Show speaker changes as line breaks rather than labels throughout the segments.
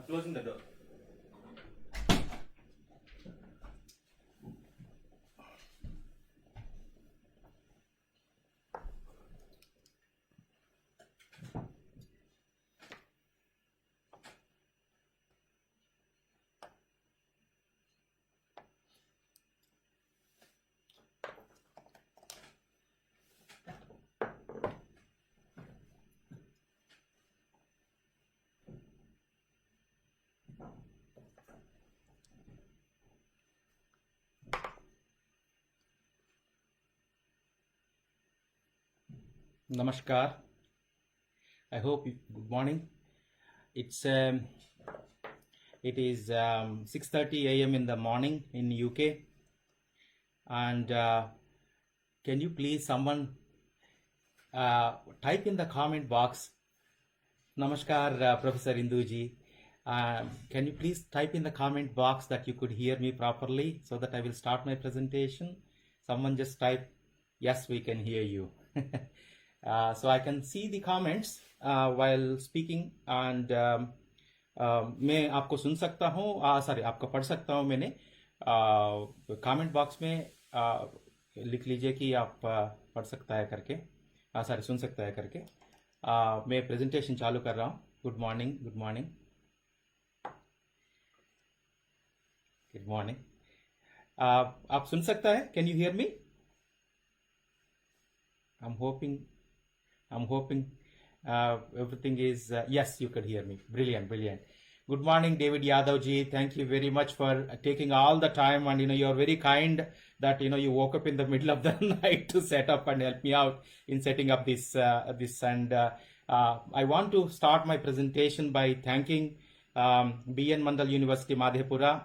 Closing the door. Namaskar. I hope good morning. It is 6:30 a.m. in the morning in UK, and can you please someone type in the comment box? Namaskar, Professor Induji. Can you please type in the comment box that you could hear me properly so that I will start my presentation? Someone just type, yes, we can hear you. So I can see the comments while speaking, and मैं आपको सुन सकता हूँ, sorry आपको पढ़ सकता हूँ. मैंने comment box में लिख लीजिए कि आप पढ़ सकता है करके, सॉरी सुन सकता है करके. मैं प्रेजेंटेशन चालू कर रहा हूँ. Good morning, good morning, good morning. आप सुन सकता है? Can you hear me? I'm hoping everything is yes, you could hear me. Brilliant, brilliant. Good morning, David Yadav ji. Thank you very much for taking all the time, and you're very kind that you woke up in the middle of the night to set up and help me out in setting up this and I want to start my presentation by thanking BN Mandal University Madhepura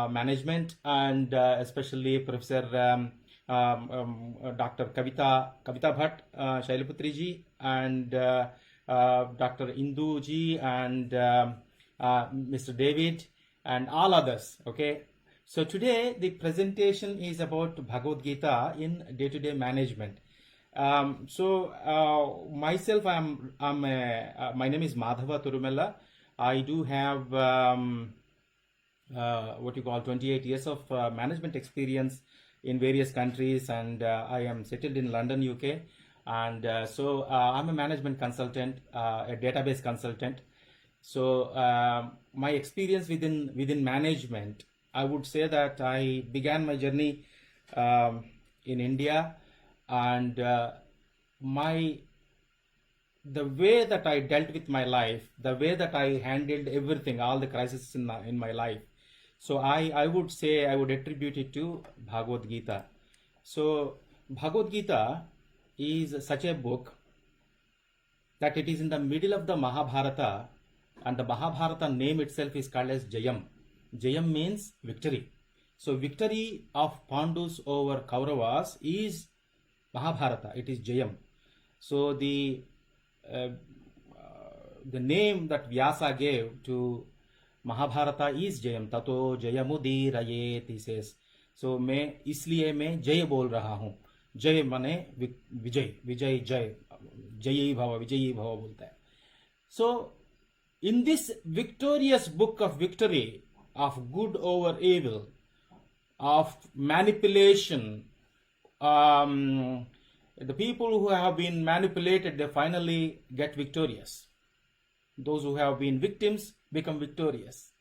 management, and especially Professor Dr. Kavita Bhatt, Shailaputri ji, and Dr. Indu ji, and Mr. David, and all others. Okay, so today the presentation is about Bhagwat Geeta in day-to-day management. Myself, my name is Madhava Turumella. I do have what you call 28 years of management experience in various countries, and I am settled in London, UK, and so I'm a management consultant, a database consultant. So my experience within management, I would say that I began my journey in India, and the way that I dealt with my life, the way that I handled everything, all the crises in my life. So I would say I would attribute it to Bhagwat Geeta. So Bhagwat Geeta is such a book that it is in the middle of the Mahabharata, and the Mahabharata name itself is called as Jayam. Jayam means victory. So victory of Pandus over Kauravas is Mahabharata. It is Jayam. So the name that Vyasa gave to Mahabharata is Jayam, ततो जयमुदीरयेत, he says. So इसलिए मैं जय बोल रहा हूँ. जय माने विजय, विजय जय, जयी भव, विजयी भव बोलता है. So in this victorious book of victory, of good over evil, of manipulation, the people who have been manipulated, they finally get victorious. Those who have been victims become victorious.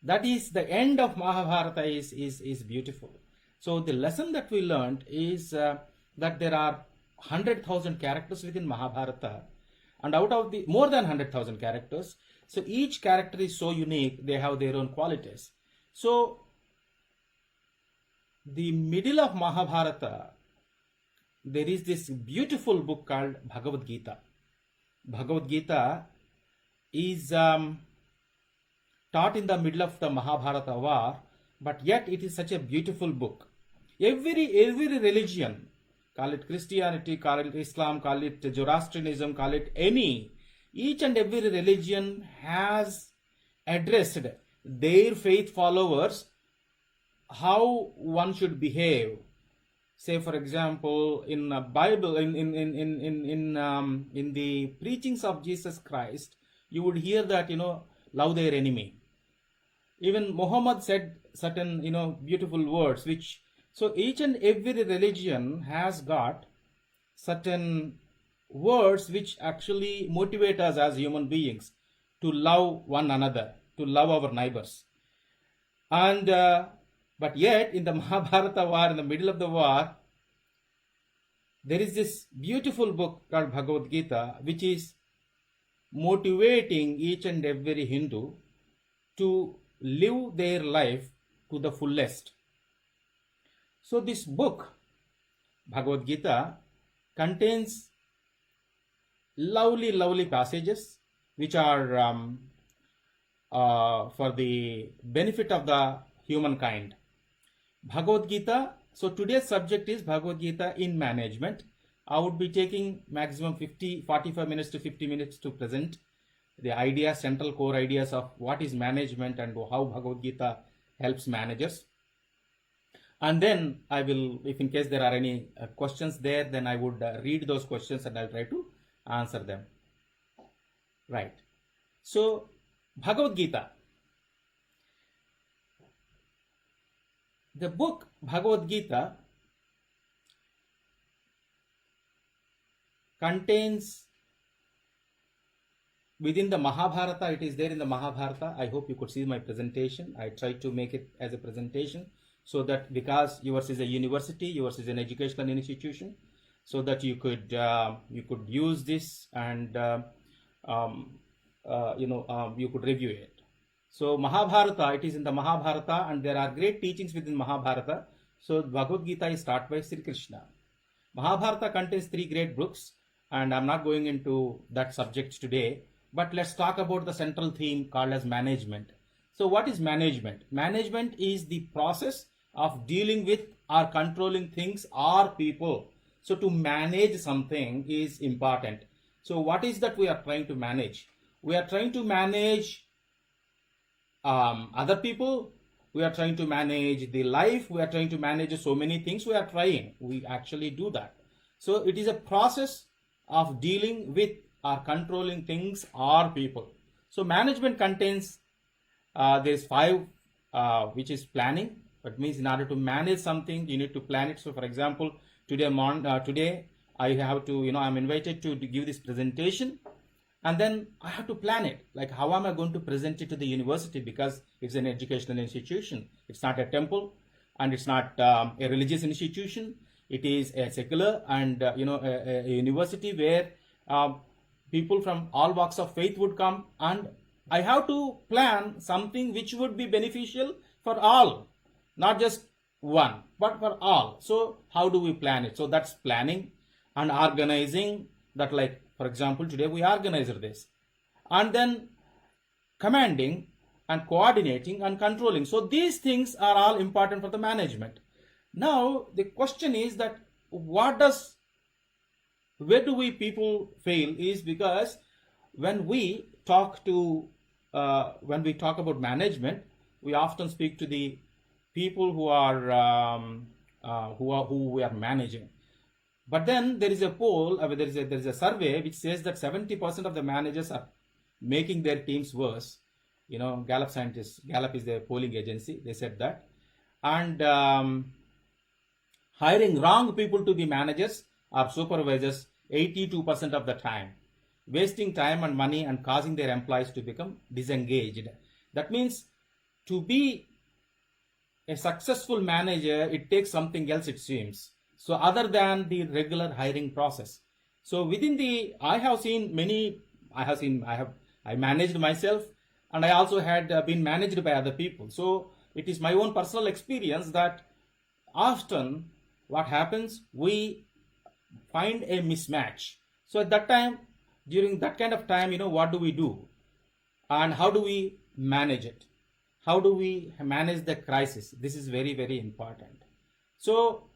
That is the end of Mahabharata is beautiful. So the lesson that we learned is that there are 100,000 characters within Mahabharata, and out of the more than 100,000 characters, so each character is so unique, they have their own qualities. So the middle of Mahabharata, there is this beautiful book called Bhagwat Geeta. Bhagwat Geeta is taught in the middle of the Mahabharata war but yet it is such a beautiful book. Every religion, call it Christianity, call it Islam, call it Zoroastrianism, call it each and every religion has addressed their faith followers how one should behave. Say, for example, in the Bible, in the preachings of Jesus Christ, you would hear that, love their enemy. Even Muhammad said certain, beautiful words, so each and every religion has got certain words which actually motivate us as human beings to love one another, to love our neighbors. And but yet in the Mahabharata war, in the middle of the war, there is this beautiful book called Bhagwat Geeta, which is motivating each and every Hindu to live their life to the fullest. So this book, Bhagwat Geeta, contains lovely passages which are for the benefit of the humankind. Bhagwat Geeta, so today's subject is Bhagwat Geeta in management. I would be taking maximum 45 minutes to 50 minutes to present the ideas, central core ideas of what is management and how Bhagwat Geeta helps managers. And then I will, if in case there are any questions there, then I would read those questions and I'll try to answer them. Right. So, Bhagavad Geeta. The book Bhagavad Geeta contains within the Mahabharata, it is there in the Mahabharata. I hope you could see my presentation. I tried to make it as a presentation so that because yours is a university, yours is an educational institution, so that you could use this and you could review it. So Mahabharata, it is in the Mahabharata and there are great teachings within Mahabharata. So Bhagavad Gita is taught by Sri Krishna. Mahabharata contains 3 great books and I'm not going into that subject today, but let's talk about the central theme called as management. So what is management? Management is the process of dealing with or controlling things or people. So to manage something is important. So what is that we are trying to manage? We are trying to manage other people, we are trying to manage the life, we are trying to manage so many things. We actually do that. So it is a process of dealing with or controlling things or people. So management contains there is 5 which is planning. That means in order to manage something you need to plan it. So for example, today I have to, I'm invited to give this presentation. And then I have to plan it, like how am I going to present it to the university, because it's an educational institution. It's not a temple and it's not a religious institution. It is a secular and a university where people from all walks of faith would come, and I have to plan something which would be beneficial for all, not just one, but for all. So how do we plan it? So that's planning and organizing that, like for example, today we organized this, and then commanding and coordinating and controlling. So these things are all important for the management. Now the question is that where do we people fail is because when we talk about management, we often speak to the people who we are managing. But then there is a poll, there is a survey which says that 70% of the managers are making their teams worse. Gallup is the polling agency, they said that. And hiring wrong people to be managers or supervisors 82% of the time, wasting time and money and causing their employees to become disengaged. That means to be a successful manager, it takes something else, it seems. So other than the regular hiring process. So I managed myself and I also had been managed by other people. So it is my own personal experience that often what happens, we find a mismatch. So at that time, during that kind of time, what do we do? And how do we manage it? how do we manage the crisis? This is very, very important. So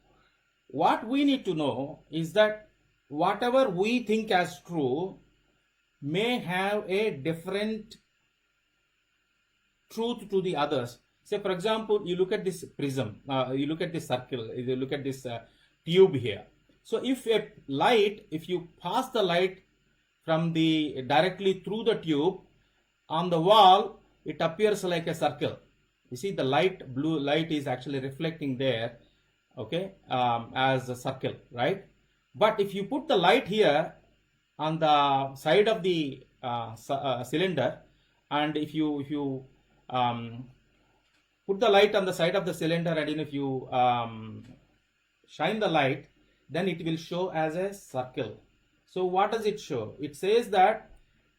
what we need to know is that whatever we think as true may have a different truth to the others. Say, for example, you look at this prism, you look at this circle, you look at this tube here. So if a light, if you pass the light from the directly through the tube on the wall, it appears like a circle. You see the light, blue light is actually reflecting there, okay, as a circle, right? But if you put the light here on the side of the cylinder, and if you put the light on the side of the cylinder, and if you shine the light, then it will show as a circle. So what does it show? It says that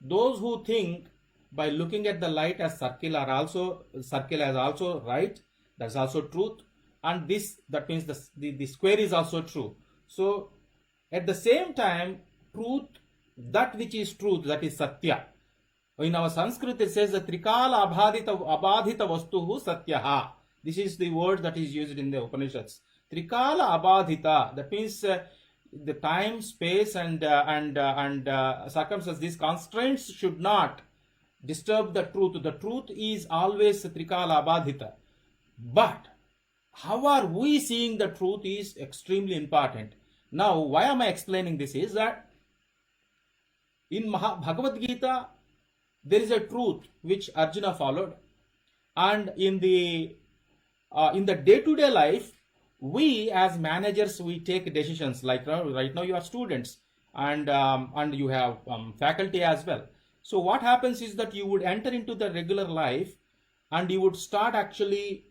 those who think by looking at the light as circle are also circle as also right, that's also truth, and this, that means the square is also true. So at the same time, truth, that which is truth, that is satya. In our Sanskrit it says that trikala abadhita vastuhu satyaha. This is the word that is used in the Upanishads. Trikala abadhita, that means the time, space, and circumstances, these constraints should not disturb the truth. The truth is always trikala abadhita. But how are we seeing the truth is extremely important. Now, why am I explaining this is that in Bhagwat Geeta, there is a truth which Arjuna followed, and in the day-to-day life, we as managers, we take decisions. Like right now you are students, and you have faculty as well. So what happens is that you would enter into the regular life, and you would start actually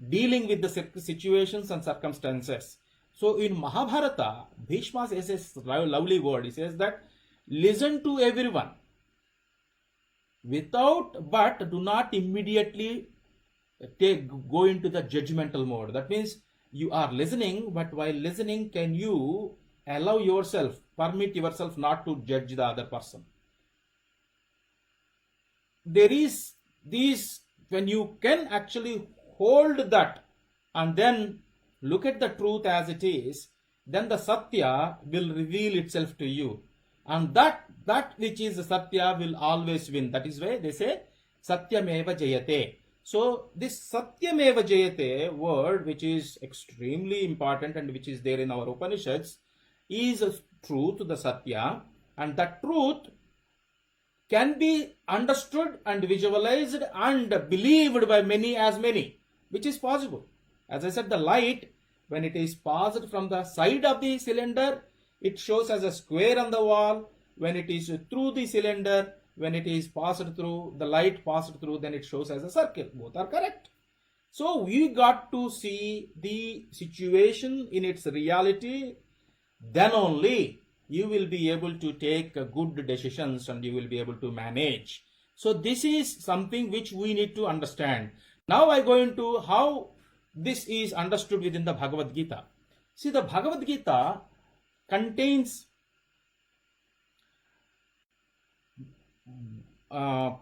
dealing with the situations and circumstances. So in Mahabharata, Bhishma says a lovely word. He says that listen to everyone, but do not immediately go into the judgmental mode. That means you are listening, but while listening, can you allow yourself, permit yourself not to judge the other person? There is these, when you can actually hold that and then look at the truth as it is, then the satya will reveal itself to you, and that which is the satya will always win. That is why they say satyameva jayate. So this satyameva jayate word, which is extremely important and which is there in our Upanishads, is a truth, the satya, and that truth can be understood and visualized and believed by many as many, which is possible. As I said, the light, when it is passed from the side of the cylinder, it shows as a square on the wall. When it is through the cylinder, when it is passed through, the light passed through, then it shows as a circle. Both are correct. So we got to see the situation in its reality. Then only you will be able to take good decisions and you will be able to manage. So this is something which we need to understand. Now I go into how this is understood within the Bhagavad Geeta. See, the Bhagavad Geeta contains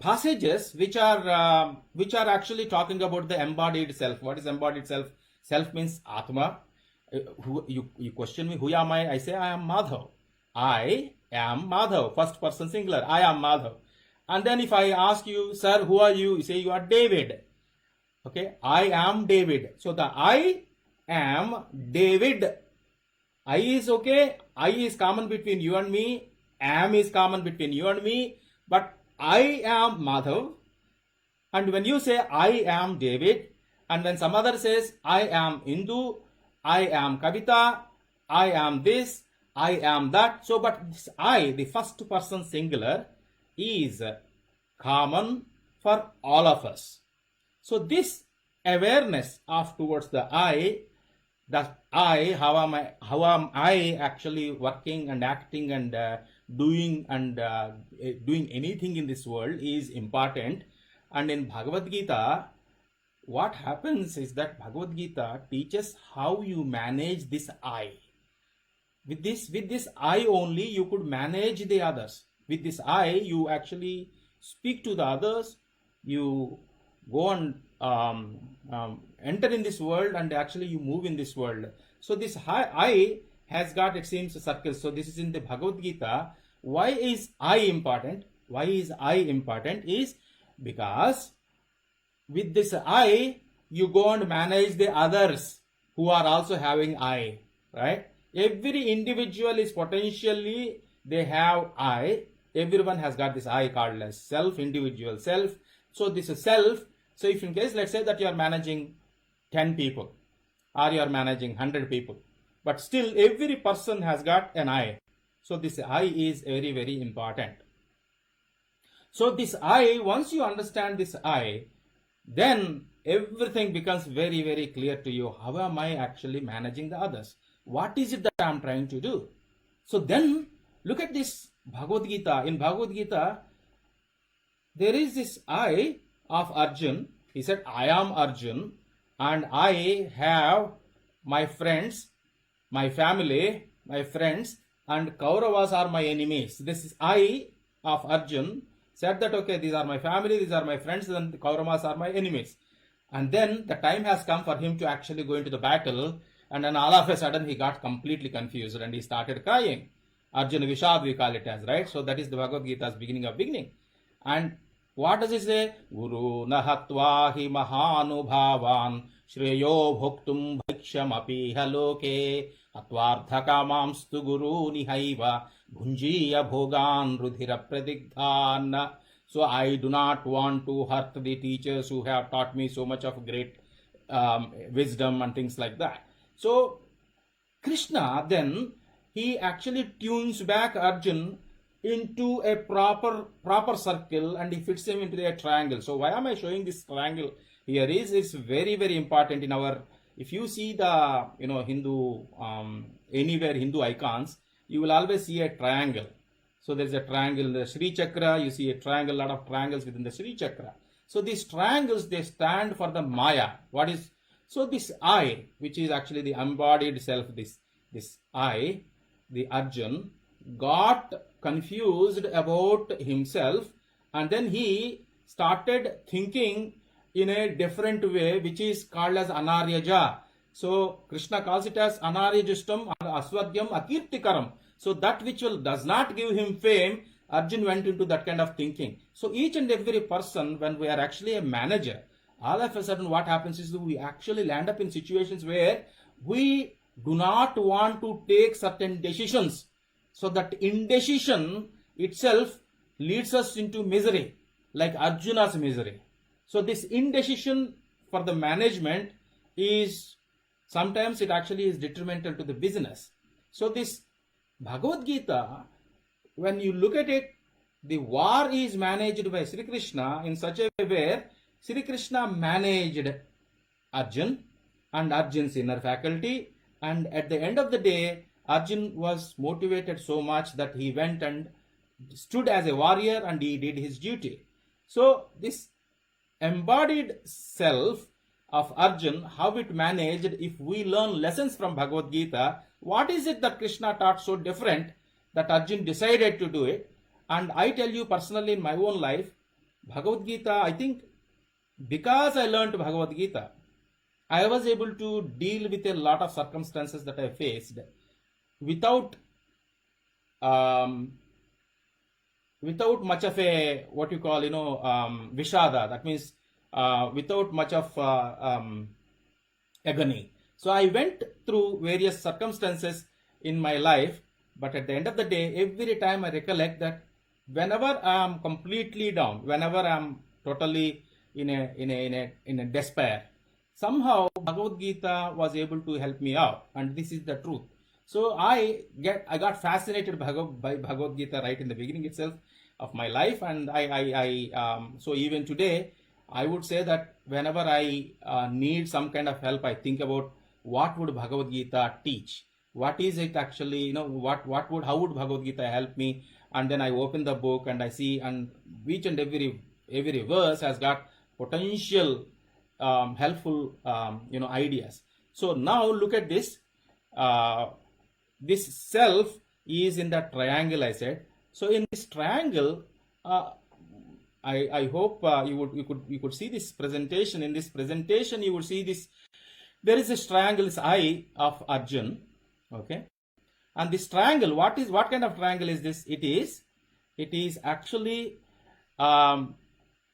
passages which are actually talking about the embodied self. What is embodied self? Self means Atma. You question me, who am I? I say I am Madhava. I am Madhava. First person singular. I am Madhava. And then if I ask you, sir, who are you? You say you are David. Okay, I am David. So the I am David. I is okay. I is common between you and me. Am is common between you and me. But I am Madhav. And when you say I am David, and when some other says I am Indu, I am Kavita, I am this, I am that. So, but this I, the first person singular, is common for all of us. So this awareness of towards the I, that I, how am I actually working and acting and doing anything in this world is important. And in Bhagavad Gita, what happens is that Bhagavad Gita teaches how you manage this I. With this I only you could manage the others. With this I, you actually speak to the others, you go and enter in this world, and actually you move in this world. So this I has got, it seems, circles. So this is in the Bhagavad Gita. Why is I important? Why is I important? Is because with this I, you go and manage the others who are also having I, right? Every individual is potentially, they have I. Everyone has got this I called as self, individual self. So this is self. So if in case, let's say that you are managing 10 people or you are managing 100 people, but still every person has got an I. So this I is very, very important. So this I, once you understand this I, then everything becomes very, very clear to you. How am I actually managing the others? What is it that I am trying to do? So then look at this Bhagavad Gita. In Bhagavad Gita, there is this I of Arjun. He said, I am Arjun and I have my friends, my family, my friends, and Kauravas are my enemies. This is I of Arjun said that, okay, these are my family, these are my friends, and the Kauravas are my enemies. And then the time has come for him to actually go into the battle, and then all of a sudden he got completely confused and he started crying. Arjuna Vishad, we call it as, right? So that is the Bhagavad Gita's beginning. And what does it say? Guru nahatva hi mahanubhavan shreyo bhoktum bhiksham api haloke atvartha kamamstu guru nihaiva bhunjiya bhogan rudhira pradigdhan. So I do not want to hurt the teachers who have taught me so much of great wisdom and things like that. So Krishna then, he actually tunes back Arjun into a proper circle, and he fits him into a triangle. So why am I showing this triangle here? It's very, very important in our, if you see the Hindu anywhere Hindu icons, you will always see a triangle. So there's a triangle in the Sri Chakra, you see a triangle, lot of triangles within the Sri Chakra. So these triangles, they stand for the Maya. What is, so this I, which is actually the embodied self, this I, the Arjun, got confused about himself, and then he started thinking in a different way, which is called as Anaryaja. So Krishna calls it as Anaryajustam Aswadyam Akirtikaram. So that which does not give him fame, Arjun went into that kind of thinking. So each and every person, when we are actually a manager, all of a sudden what happens is that we actually land up in situations where we do not want to take certain decisions. So that indecision itself leads us into misery, like Arjuna's misery. So this indecision for the management is, sometimes it actually is detrimental to the business. So this Bhagavad Gita, when you look at it, the war is managed by Sri Krishna in such a way where Sri Krishna managed Arjun and Arjun's inner faculty, and at the end of the day, Arjun was motivated so much that he went and stood as a warrior and he did his duty. So this embodied self of Arjun, how it managed, if we learn lessons from Bhagavad Gita, what is it that Krishna taught so different that Arjun decided to do it? And I tell you personally in my own life, Bhagavad Gita, I think because I learned Bhagavad Gita, I was able to deal with a lot of circumstances that I faced without much of a, what you call, vishada. That means without much of agony. So I went through various circumstances in my life, but at the end of the day, every time I recollect that whenever I am completely down, whenever I am totally in a despair, somehow Bhagavad Gita was able to help me out, and this is the truth. So I got fascinated by Bhagavad Gita right in the beginning itself of my life, and so even today I would say that whenever I need some kind of help, I think about what would Bhagavad Gita teach, what is it actually, how would Bhagavad Gita help me, and then I open the book and I see, and each and every verse has got potential helpful ideas. So now look at this. This self is in that triangle, I said. So in this triangle, I hope you could see this presentation. In this presentation, you would see this. There is this triangle, this eye of Arjun. Okay, and this triangle, what kind of triangle is this? It is actually an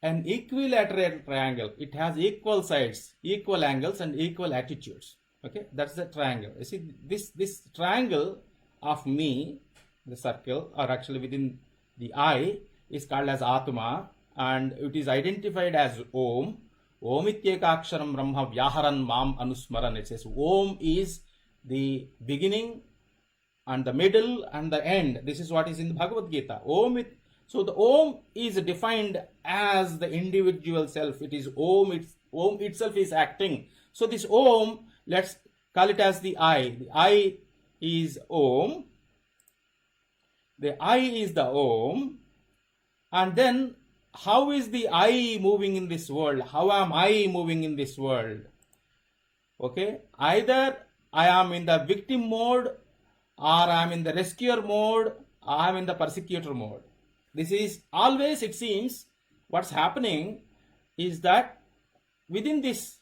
equilateral triangle. It has equal sides, equal angles, and equal attitudes. Okay, that's the triangle. You see, this triangle of me, the circle, or actually within the eye, is called as Atma, and it is identified as Om. Om ityekaksharam brahma vyaharan mam anusmaran. It says Om is the beginning and the middle and the end. This is what is in the Bhagwat Geeta. So the Om is defined as the individual self. It is Om. Om itself is acting. So this Om, let's call it as the I. The I is Om. The I is the Om. And then how is the I moving in this world? How am I moving in this world? Okay, either I am in the victim mode, or I am in the rescuer mode, or I am in the persecutor mode. This is always, it seems, what's happening is that within this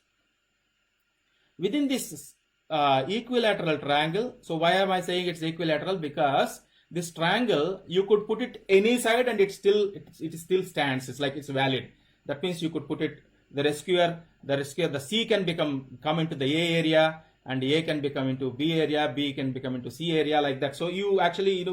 equilateral triangle. So why am I saying it's equilateral? Because this triangle, you could put it any side and it still stands. It's like it's valid. That means you could put it the rescuer, the C can come into the A area, and A can become into B area, B can become into C area, like that. So you actually,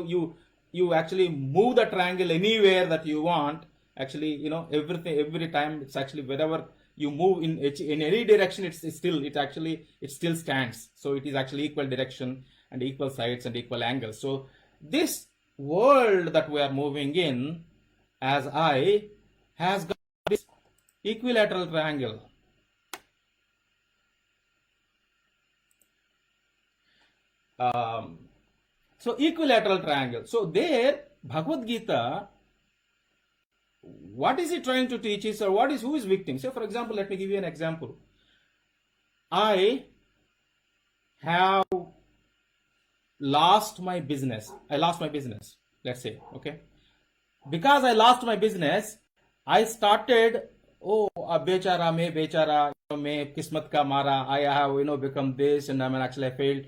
you actually move the triangle anywhere that you want. Actually, every time it's actually wherever you move in any direction, it still stands. So it is actually equal direction and equal sides and equal angles. So this world that we are moving in as I has got this equilateral triangle. So equilateral triangle. So there, Bhagwat Geeta, what is it trying to teach is, or who is victim? So for example, let me give you an example. I have lost my business. Let's say, okay. Because I lost my business, I started, bechara, me kismat ka mara, I have, become this, and I failed.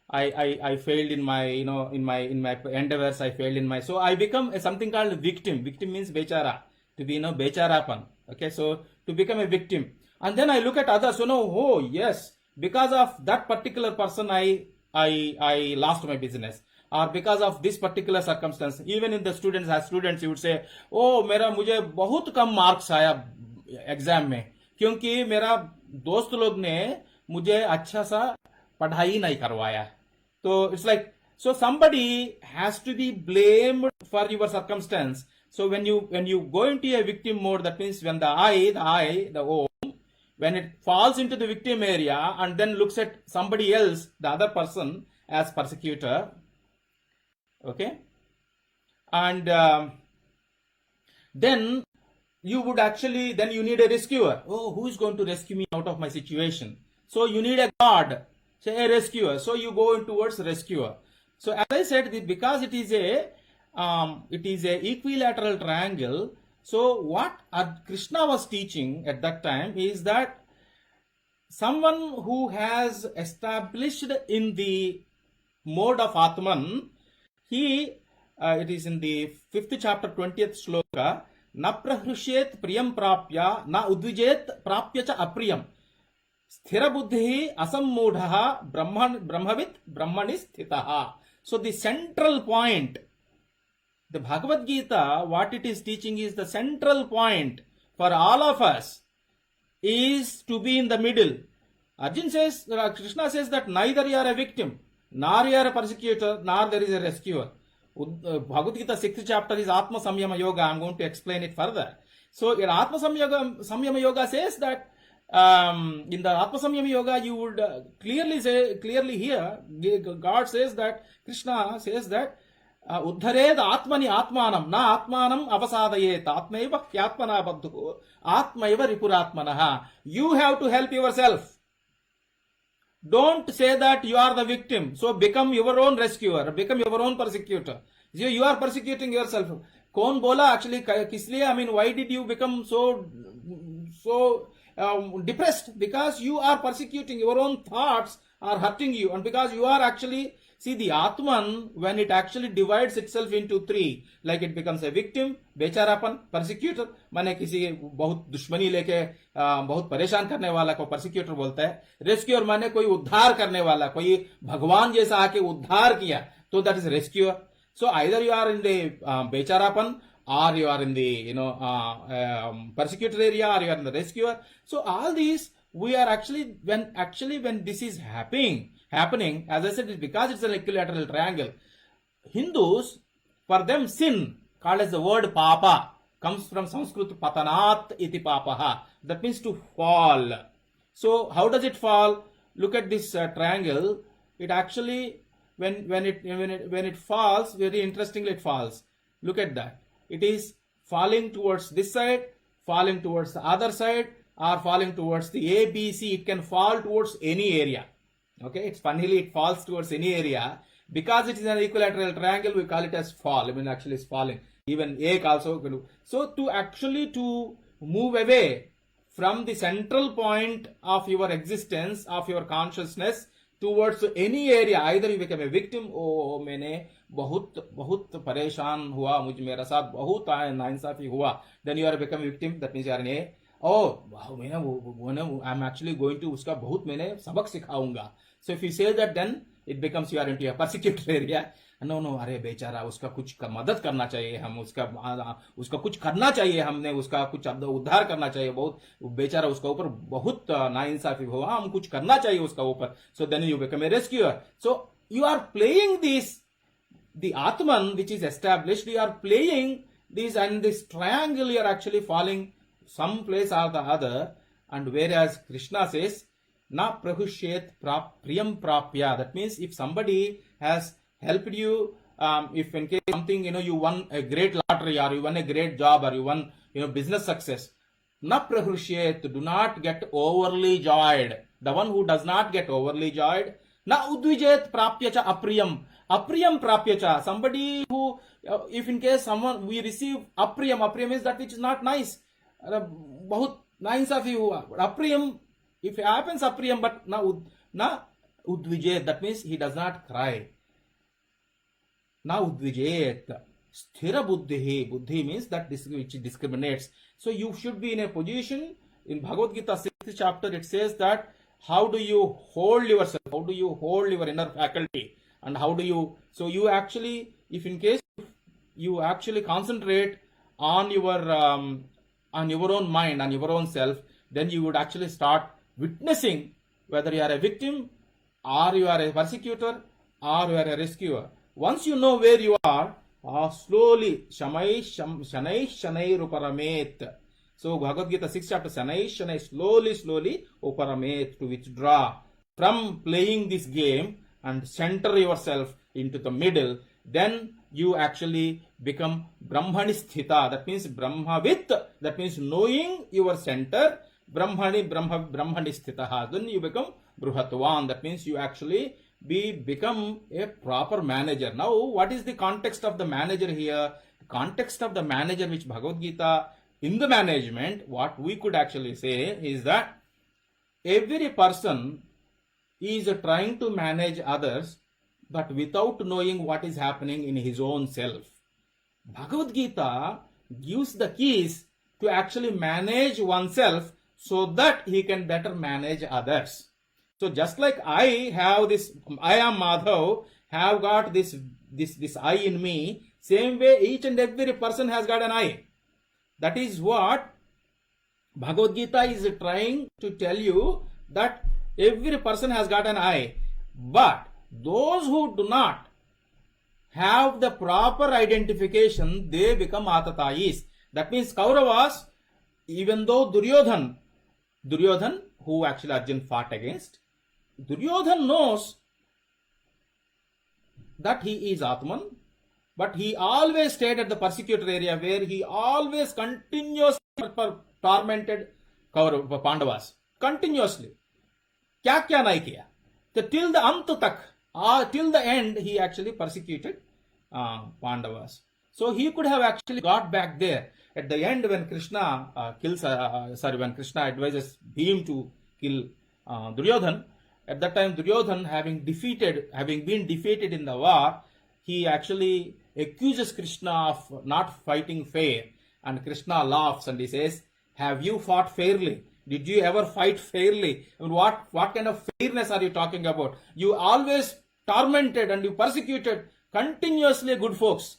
I failed in my, in my endeavors. I failed in my, so I become something called victim. Victim means bechara, to be, becharapan. Okay, so to become a victim. And then I look at others, yes, because of that particular person, I lost my business. Or because of this particular circumstance. Even in the students, as students, you would say, मुझे बहुत कम marks आया exam में, क्योंकि मेरा दोस्त लोग ने मुझे अच्छा सा पढ़ाई नहीं करवाया. So it's like, so somebody has to be blamed for your circumstance. So when you go into a victim mode, that means when the Om, when it falls into the victim area and then looks at somebody else, the other person, as persecutor, okay, and then you would actually, then you need a rescuer. Who is going to rescue me out of my situation? So you need a God, say a rescuer. So you go towards rescuer. So as I said, because it is a equilateral triangle. So what Krishna was teaching at that time is that someone who has established in the mode of Atman, it is in the 5th chapter, 20th shloka, na prahrushet priyam prapya, na udvijet prapya cha apriyam. Sthira buddhi asammudhaha brahmavit brahmani sthitaha. So the central point, the Bhagavad Geeta, what it is teaching is the central point for all of us is to be in the middle. Krishna says that neither you are a victim, nor you are a persecutor, nor there is a rescuer. Bhagavad Gita 6th chapter is Atma Samyama Yoga. I'm going to explain it further. So in Atma Samyama Yoga says that in the Atma Samyama Yoga you would clearly hear God says that, Krishna says that Uddhared Atmani Atmanam na Atmanam avasadayet Atmaiva Hyatmana Baddhu Atmaiva Ripuratmanaha. You have to help yourself. Don't say that you are the victim. So become your own rescuer, become your own persecutor. You are persecuting yourself. कौन बोला actually किस लिए? I mean, why did you become so depressed? Because you are persecuting, your own thoughts are hurting you, and because you are actually, see, the Atman, when it actually divides itself into three, like it becomes a victim, बेचारापन, persecutor, माने किसी बहुत दुश्मनी लेके बहुत परेशान करने वाला को persecutor बोलता है. Rescuer माने कोई उद्धार करने वाला, कोई भगवान जैसा आके उद्धार किया, तो that is rescuer. So either you are in the बेचारापन, or you are in the persecutor area, or you are in the rescuer. So all these we are actually when this is happening, as I said, it's because it's an equilateral triangle. Hindus, for them, sin, called as the word papa, comes from Sanskrit patanat iti papaha. That means to fall. So how does it fall? Look at this triangle. It actually, when it falls, very interestingly it falls. Look at that. It is falling towards this side, falling towards the other side, or falling towards the A, B, C. It can fall towards any area. Okay, it's funnily it falls towards any area. Because it is an equilateral triangle, we call it as fall. I mean, actually it's falling. Even A also. So to move away from the central point of your existence, of your consciousness, towards any area, either you become a victim, oh, मैंने बहुत परेशान हुआ, मुझे मेरा साथ बहुत नाइंसाफी हुआ, then you are become a victim. That means you are in A. Oh, मैंने I'm actually going to उसका बहुत मैंने सबक सिखाऊंगा. So if you say that, then it becomes you are into a persecuted area. No, अरे बेचारा, उसका कुछ मदद करना चाहिए, हम उसका कुछ करना चाहिए, हमने उसका कुछ उद्धार करना चाहिए, बहुत बेचारा उसका ऊपर बहुत नाइंसाफी हुआ, हम कुछ करना चाहिए उसका ऊपर. So then you become a rescuer. So you are playing this, the Atman which is established, you are playing this, and this triangle you are actually falling some place or the other. And whereas Krishna says na prahusyet priyam prapya, that means if somebody has helped you, if in case something, you won a great lottery, or you won a great job, or you won business success, na prahusyet, do not get overly joyed. The one who does not get overly joyed, na udvijet prapyacha apriyam prapyacha, somebody who, if in case someone we receive apriyam is that which is not nice, bahut nainsafi hua, apriyam, if it happens apriyam, but na udvijet, that means he does not cry. Na udvijet, sthira buddhi, buddhi means that which discriminates. So you should be in a position, in Bhagwat Geeta 6th chapter it says that how do you hold yourself, how do you hold your inner faculty, and how do you, so you actually, if in case you actually concentrate on your own mind, on your own self, then you would actually start witnessing whether you are a victim, or you are a persecutor, or you are a rescuer. Once you know where you are, slowly, shanai ruparamet. So Bhagavad Gita 6th chapter, shanai, slowly uparamet, to withdraw from playing this game and center yourself into the middle. Then you actually become Brahmani sthita, that means Brahmavit, that means knowing your center, Brahmani sthitaha. Then you become Bruhatvan, that means you actually become a proper manager. Now, what is the context of the manager here? The context of the manager which Bhagavad Gita, in the management, what we could actually say is that every person is trying to manage others, but without knowing what is happening in his own self. Bhagavad Gita gives the keys to actually manage oneself so that he can better manage others. So just like I have this, I am Madhava, have got this I in me, same way each and every person has got an I. That is what Bhagavad Gita is trying to tell you, that every person has got an I. But those who do not have the proper identification, they become Atatayis. That means Kauravas, even though Duryodhan, who actually Arjun fought against, Duryodhan knows that he is Atman, but he always stayed at the persecutor area where he always continuously tormented Pandavas. Continuously. Kya nahi kiya? So till the ant tak, till the end, he actually persecuted Pandavas. So he could have actually got back there. At the end, when Krishna when Krishna advises Bhim to kill Duryodhan, at that time Duryodhan having been defeated in the war, he actually accuses Krishna of not fighting fair. And Krishna laughs and he says, have you fought fairly? Did you ever fight fairly? I mean, what kind of fairness are you talking about? You always tormented and you persecuted continuously good folks.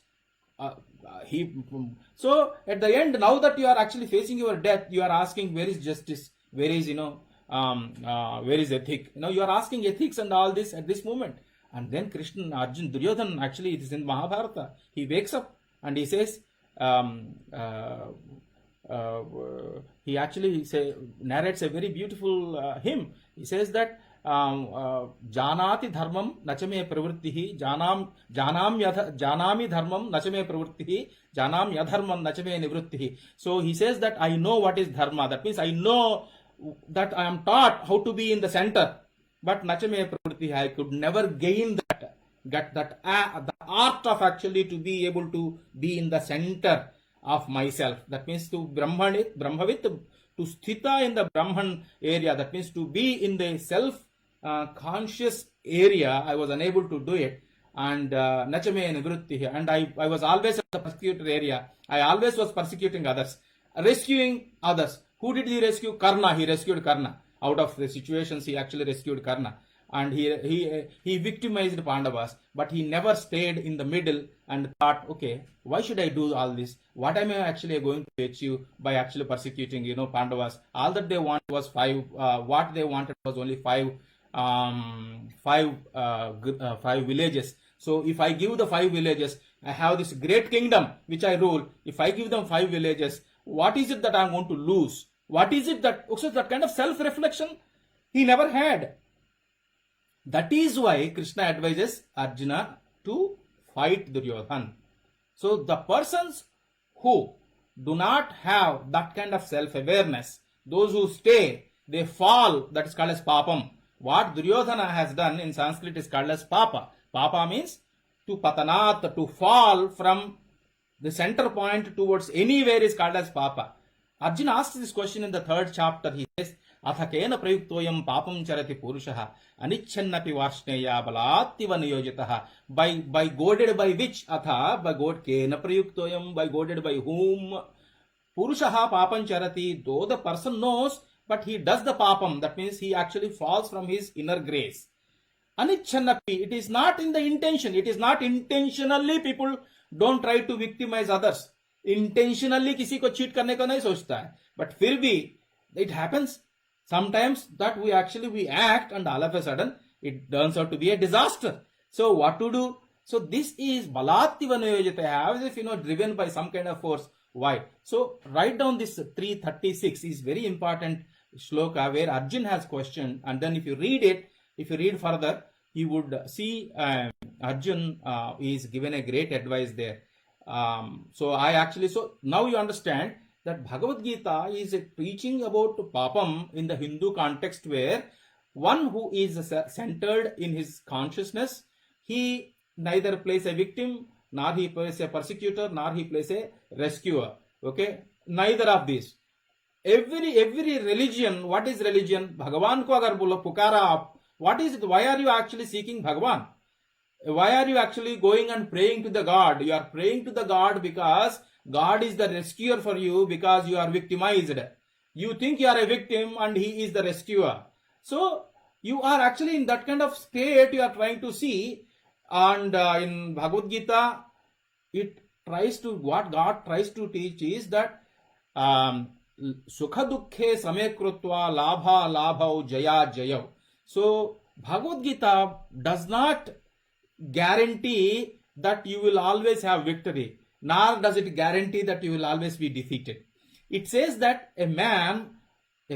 So at the end, now that you are actually facing your death, you are asking, where is justice? Where is, where is ethic? You are asking ethics and all this at this moment. And then Krishna, Arjun, Duryodhan, actually it is in Mahabharata. He wakes up and he says, he actually narrates a very beautiful hymn. He says that janati dharmam nachame pravrittihi janami dharmam nachame pravrittihi janam yadharmam nachame nivrittihi. So he says that I know what is dharma. That means I know that I am taught how to be in the center, but nachame pravrittihi, I could never gain the art of actually to be able to be in the center of myself. That means to brahmavit, to sthita in the Brahman area. That means to be in the self conscious area. I was unable to do it. And nachame nivritti. And I was always at the persecuted area. I always was persecuting others, rescuing others. Who did he rescue? Karna. He rescued Karna. Out of the situations, he actually rescued Karna. And he victimized Pandavas, but he never stayed in the middle and thought, okay, why should I do all this? What am I actually going to achieve by actually persecuting, Pandavas? All that they wanted was what they wanted was only five villages. So if I give the 5 villages, I have this great kingdom which I rule. If I give them 5 villages, what is it that I'm going to lose? What is it that, so that kind of self-reflection he never had. That is why Krishna advises Arjuna to fight Duryodhan. So the persons who do not have that kind of self-awareness, those who stay, they fall. That is called as papam. What Duryodhana has done in Sanskrit is called as papa. Papa means to patanat, to fall from the center point towards anywhere is called as papa. Arjuna asks this question in the 3rd chapter. He says, Atha kena prayuktoyam papam charati purushaha anichannapi varshneya balattiva niyojitaha. By goaded by which? Atha, by kena prayuktoyam, by goaded by whom? Purushaha papam charati, though the person knows, but he does the papam. That means he actually falls from his inner grace. Anichannapi, it is not in the intention. It is not intentionally. People don't try to victimize others. Intentionally किसी को cheat करने का नहीं सोचता है. But फिर भी it happens sometimes that we act and all of a sudden it turns out to be a disaster. So what to do? So this is balattiva niyojita, as if driven by some kind of force. Why? So write down this 336 is very important shloka where Arjun has questioned, and then if you read further, you would see Arjun is given a great advice there. So now you understand that Bhagavad Geeta is preaching about papam in the Hindu context, where one who is centered in his consciousness, he neither plays a victim, nor he plays a persecutor, nor he plays a rescuer. Okay, neither of these. Every religion, what is religion? Bhagavan ko agar bolo pukara aap, what is it? Why are you actually seeking Bhagavan? Why are you actually going and praying to the God? You are praying to the God because God is the rescuer for you, because you are victimized. You think you are a victim and he is the rescuer. So you are actually in that kind of state you are trying to see. And in Bhagavad Geeta, what God tries to teach is that sukha dukkhe same krutva labha labhau jaya jayau. So Bhagavad Geeta does not guarantee that you will always have victory, nor does it guarantee that you will always be defeated. It says that a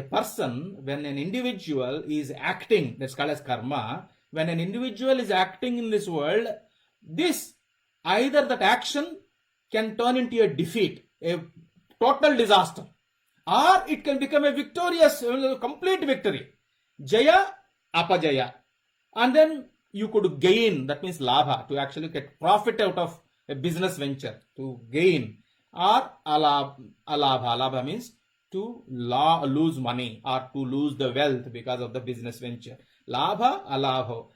person, when an individual is acting, that's called as karma, when an individual is acting in this world, either that action can turn into a defeat, a total disaster, or it can become a victorious, complete victory. Jaya, apajaya. And then you could gain, that means labha, to actually get profit out of a business venture, to gain, or alabha means to lose money or to lose the wealth because of the business venture. Labha, alabho,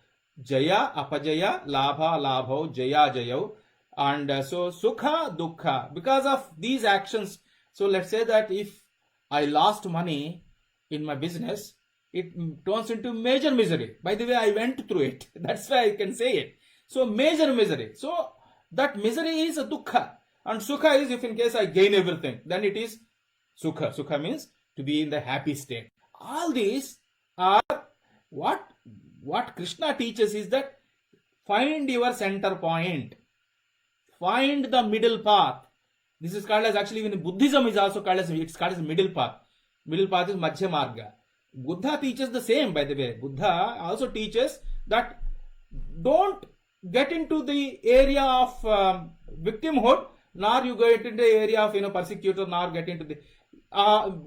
jaya, apajaya, labha, alabho, jaya, jayo. And so sukha, dukkha, because of these actions. So let's say that if I lost money in my business, it turns into major misery. By the way, I went through it. That's why I can say it. So major misery. So that misery is a dukkha. And sukha is if in case I gain everything, then it is sukha. Sukha means to be in the happy state. All these are what Krishna teaches is that find your center point. Find the middle path. This is called as, actually even Buddhism is also called as, it's called as middle path. Middle path is Madhya Marga. Buddha teaches the same, by the way. Buddha also teaches that don't get into the area of victimhood, nor you get into the area of persecutor, nor get into the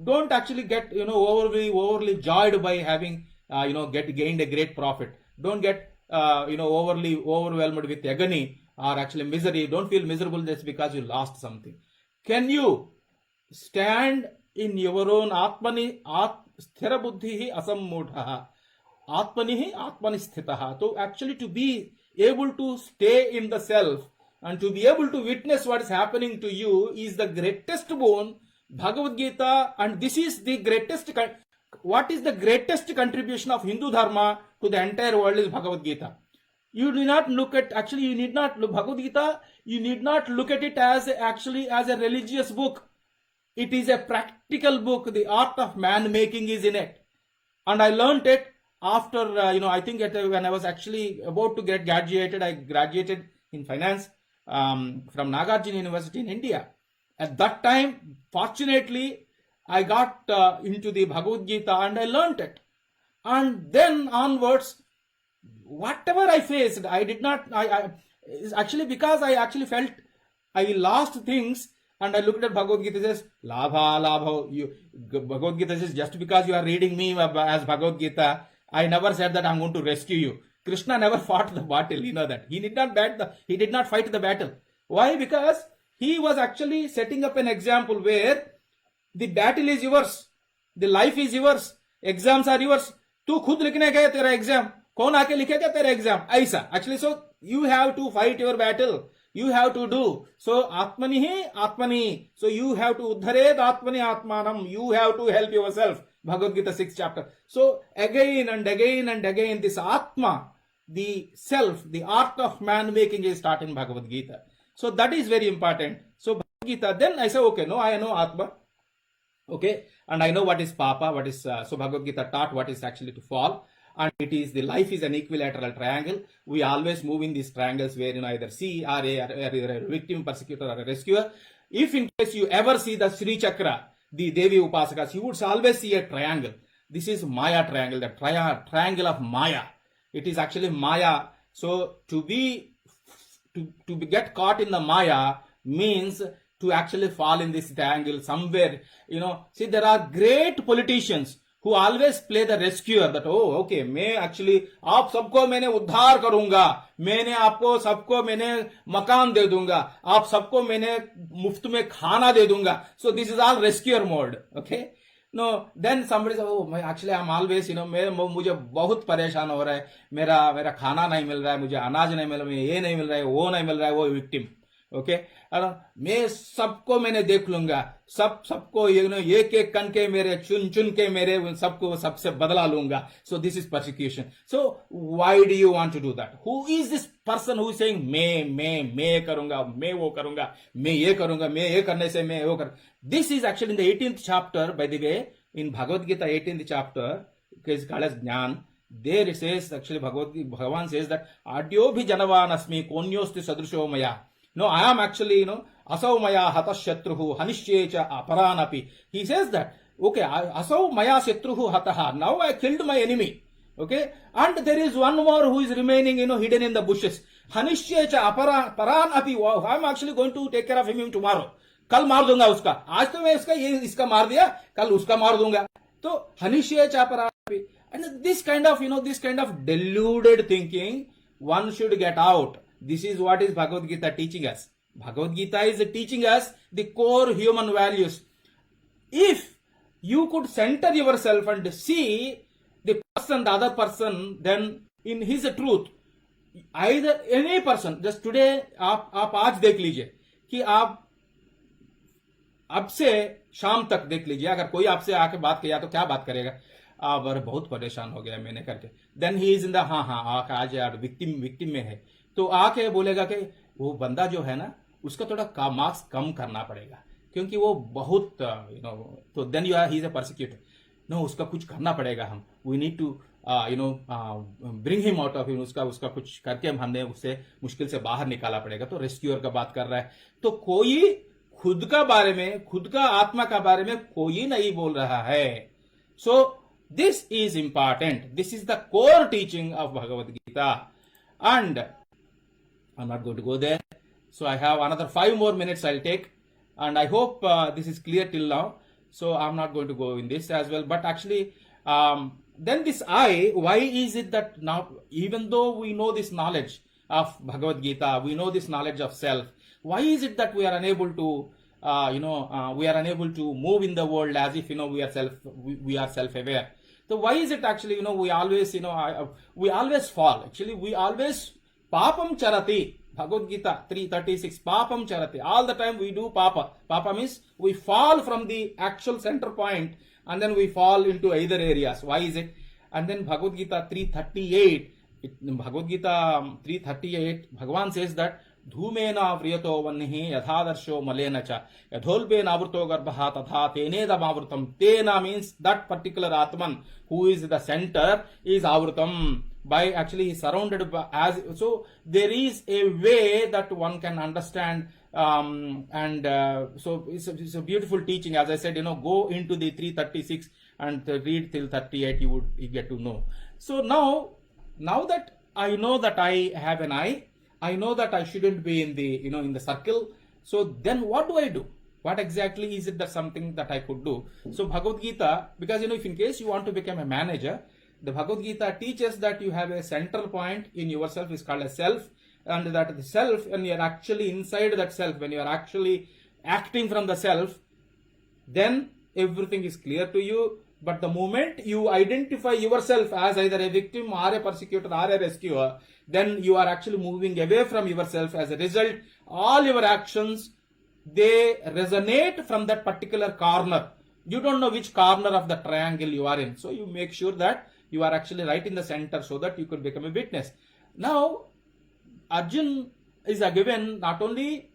don't actually get overly joyed by having gained a great profit. Don't get overly overwhelmed with agony or actually misery. Don't feel miserable just because you lost something. Can you stand in your own atmani sthira buddhi asammudha atmanihi atmani sthitaha? So actually to be able to stay in the self and to be able to witness what is happening to you is the greatest boon. Bhagavad Geeta, and this is the greatest, what is the greatest contribution of Hindu Dharma to the entire world is Bhagavad Geeta. You do not look at, actually you need not look, Bhagavad Gita, you need not look at it as actually as a religious book. It is a practical book. The art of man making is in it. And I learned it after, I think when I was actually about to get graduated, I graduated in finance from Nagarjuna University in India. At that time, fortunately, I got into the Bhagavad Gita and I learned it. And then onwards, whatever I faced, I did not, actually because I actually felt I lost things, and I looked at Bhagavad Gita, says, labha, Bhagavad Gita says, just because you are reading me as Bhagavad Gita, I never said that I'm going to rescue you. Krishna never fought the battle, you know that. He did not fight the battle. Why? Because he was actually setting up an example where the battle is yours, the life is yours, exams are yours. तू खुद लिखने गया तेरा exam, कौन आके लिखेगा तेरा exam? ऐसा actually, so you have to fight your battle, you have to do. So atmanihi atmani, so you have to uddhared atmani atmanam, you have to help yourself. Bhagavad Gita 6th chapter. So again and again and again, this atma, the self, the art of man making is taught in Bhagavad Gita. So that is very important. So Bhagavad Gita, then I say, okay, no, I know atma. Okay, and I know what is papa, what is, so Bhagavad Gita taught what is actually to fall. And it is, the life is an equilateral triangle. We always move in these triangles where either C or a victim, persecutor or a rescuer. If in case you ever see the Sri Chakra, the Devi Upasakas, you would always see a triangle. This is Maya triangle, the triangle of Maya. It is actually Maya. So to get caught in the Maya means to actually fall in this triangle somewhere. See, there are great politicians who always play the rescuer, that okay, मैं actually आप सबको मैंने उद्धार करूंगा, मैंने आपको सबको मैंने मकान दे दूंगा, आप सबको मैंने मुफ्त में खाना दे दूंगा. So this is all rescuer mode. Okay, no, then somebody says, actually I'm always, मुझे बहुत परेशान हो रहा है, मेरा खाना नहीं मिल रहा है, मुझे अनाज नहीं मिल रहा है, ये नहीं मिल रहा है, वो नहीं मिल रहा है, वो victim. ओके, मैं सबको मैंने देख लूंगा, सबको एक एक कन के मेरे चुन के मेरे सबको सबसे बदला लूंगा. So this is persecution. So why do you want to do that? Who is this person who is saying मैं करूंगा, मैं वो करूंगा, मैं ये करूंगा, मैं ये करने से मैं वो कर. This is actually in the 18th chapter, by the way, in Bhagavad Gita 18th chapter, is called as Jnana. There it says, actually Bhagavan says that adyo bhi janavan asmi konyosti sadrisho maya. No, I am actually, asau maya hatash shatruhu hanishyecha aparanapi. He says that, okay, asau maya shatruhu hataha. Now I killed my enemy. Okay, and there is one more who is remaining, hidden in the bushes. Hanishyecha aparanapi. I am actually going to take care of him tomorrow. कल मार दूंगा उसका, आज तो मैं इसका मार दिया, कल उसका मार दूंगा. तो hanishyecha aparanapi. And this kind of, this kind of deluded thinking, one should get out. This is what is Bhagavad Gita teaching us. Bhagavad Gita is teaching us the core human values. If you could center yourself and see the person, the other person, then in his truth, either any person, just today आप आज देख लीजिए कि आप अब से शाम तक देख लीजिए, अगर कोई आपसे आके बात किया तो क्या बात करेगा, आप बहुत परेशान हो गया मैंने करके, then he is in the हाँ आज यार विक्टिम में है, तो आके बोलेगा कि वो बंदा जो है ना उसका थोड़ा मार्क्स कम करना पड़ेगा क्योंकि वो बहुत तो then you are he is a prosecutor, no उसका कुछ करना पड़ेगा, हम we need to bring him out of, उसका कुछ करके हमने उससे मुश्किल से बाहर निकाला पड़ेगा, तो रेस्क्यूअर का बात कर रहा है। तो कोई खुद का बारे में, खुद का आत्मा का बारे में कोई नहीं बोल रहा है। So this is important, this is the core teaching of Bhagwat Gita, and I am not going to go there, so I have another 5 more minutes I'll take, and I hope this is clear till now, so I'm not going to go in this as well. But actually then this why is it that now, even though we know this knowledge of Bhagavad Gita, we know this knowledge of self, why is it that we are unable to we are unable to move in the world as if we are self aware? So why is it actually we always we always fall, actually we always papam charati. Bhagavad Gita 3:36, papam charati. All the time we do papa. Papa means we fall from the actual center point and then we fall into either areas. Why is it? And then Bhagavad Gita 3:38, Bhagavan says that धूमेना व्रियतो वह्निः यथादर्शो मलेन च यथोल्बेन आवृतो गर्भः तथा तेनेदमावृतम. Tena means that particular Atman who is the center is avrutam. By actually surrounded by, as so there is a way that one can understand, so it's a beautiful teaching. As I said, go into the 3:36 and read till 38, you get to know. So now that I know that I have an I know that I shouldn't be in the in the circle. So then what do? What exactly is it that something that I could do? So Bhagavad Gita, because if in case you want to become a manager, the Bhagavad Gita teaches that you have a central point in yourself is called a self, and that the self, when you are actually inside that self, when you are actually acting from the self, then everything is clear to you. But the moment you identify yourself as either a victim or a persecutor or a rescuer, then you are actually moving away from yourself. As a result, all your actions, they resonate from that particular corner. You don't know which corner of the triangle you are in. So you make sure that you are actually right in the center so that you could become a witness. Now, Arjun is given not only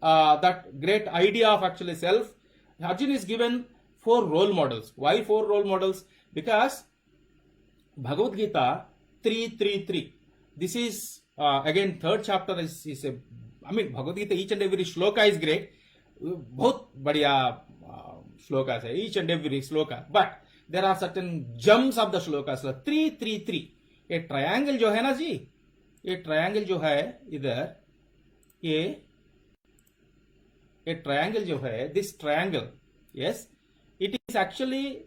that great idea of actually self, Arjun is given 4 role models. Why 4 role models? Because Bhagavad Gita 3:3:3. This is again 3rd chapter is a, Bhagavad Gita, each and every shloka is great. बहुत बढ़िया shlokas है, each and every shloka. But there are certain gems of the shlokas. 3:3:3. ये triangle जो है ना जी, ये triangle जो है इधर, ये ट्रायंगल जो है, this triangle, yes, it is actually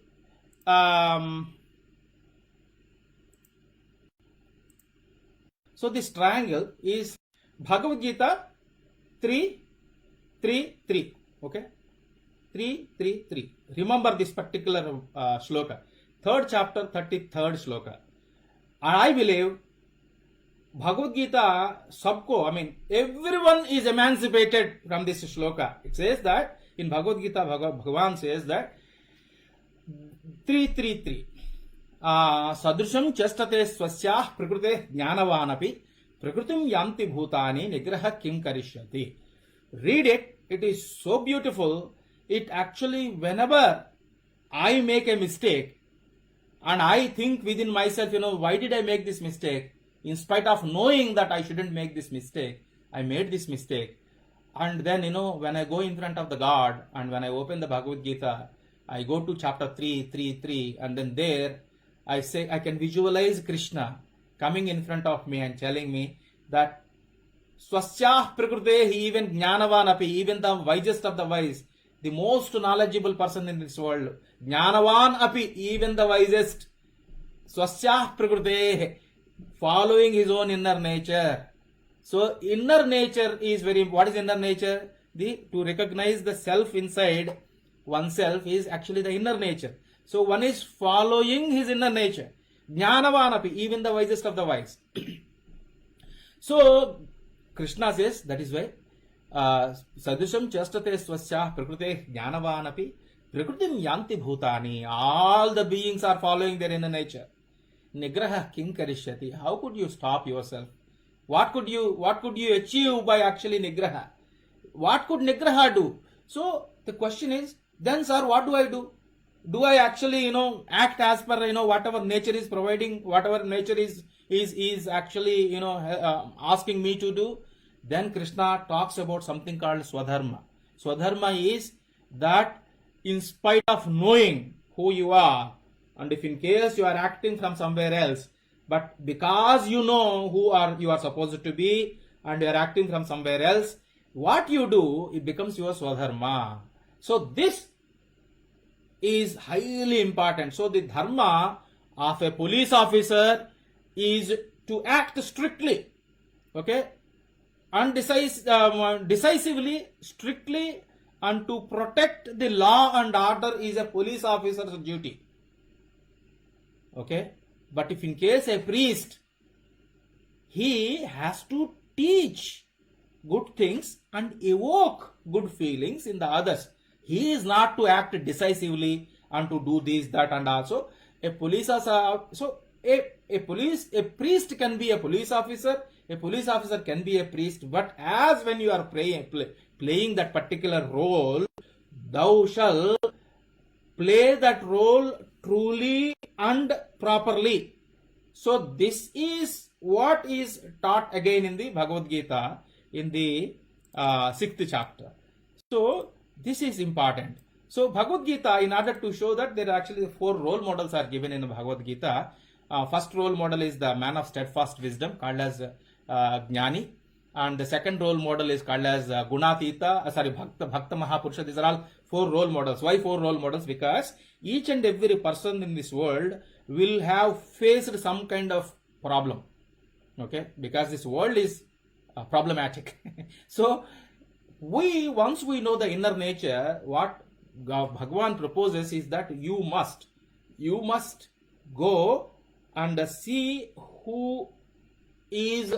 so this triangle is Bhagavad Gita 3:3:3. Okay, 3:3:3. Remember this particular shloka, 3rd chapter 33rd shloka. And I believe Bhagavad Gita sabko, everyone is emancipated from this shloka. It says that in Bhagavad Gita, Bhagavan says that 3:3:3. Sadrusham chestate swasyah prakrute jnanavanapi prakritim yanti bhutani nigraha kim karishyati. Read it. It is so beautiful. It actually, whenever I make a mistake and I think within myself, why did I make this mistake? In spite of knowing that I shouldn't make this mistake, I made this mistake. And then, when I go in front of the God and when I open the Bhagavad Gita, I go to chapter 3:3:3, and then there I say, I can visualize Krishna coming in front of me and telling me that Swasyah Prakrutehi, even Jnanavanapi, even the wisest of the wise, the most knowledgeable person in this world, Jnanavan api, even the wisest, Swasyah Prakrutehi, following his own inner nature. So inner nature is very, what is inner nature? To recognize the self inside oneself is actually the inner nature. So one is following his inner nature. Jnanavanapi, even the wisest of the wise. So Krishna says, that is why Sadisham chastate swasya prakrute jnanavanapi prakritim yanti bhutani. All the beings are following their inner nature. Nigraha king karishyati. How could you stop yourself? What could you achieve by actually nigraha? What could nigraha do? So the question is, then sir, what do I do? Do I actually, act as per, whatever nature is providing, whatever nature is actually, asking me to do? Then Krishna talks about something called Swadharma. Swadharma is that in spite of knowing who you are, and if in case you are acting from somewhere else, but because you know who you are supposed to be, and you are acting from somewhere else, what you do, it becomes your Swadharma. So this is highly important. So the dharma of a police officer is to act strictly, okay, and decisively, strictly, and to protect the law and order is a police officer's duty. Okay, but if in case a priest, he has to teach good things and evoke good feelings in the others. He is not to act decisively and to do this, that, and also a police officer. So a priest can be a police officer. A police officer can be a priest. But as when you are playing that particular role, thou shall play that role truly and properly. So this is what is taught again in the Bhagwat Geeta in the 6th chapter. So this is important. So Bhagwat Geeta, in order to show that there are actually 4 role models are given in the Bhagwat Geeta. First role model is the man of steadfast wisdom, called as Jnani. And the second role model is called as Bhakta Mahapurusha. These are all 4 role models. Why 4 role models? Because each and every person in this world will have faced some kind of problem. Okay? Because this world is problematic. So once we know the inner nature, what Bhagwan proposes is that you must go and see who is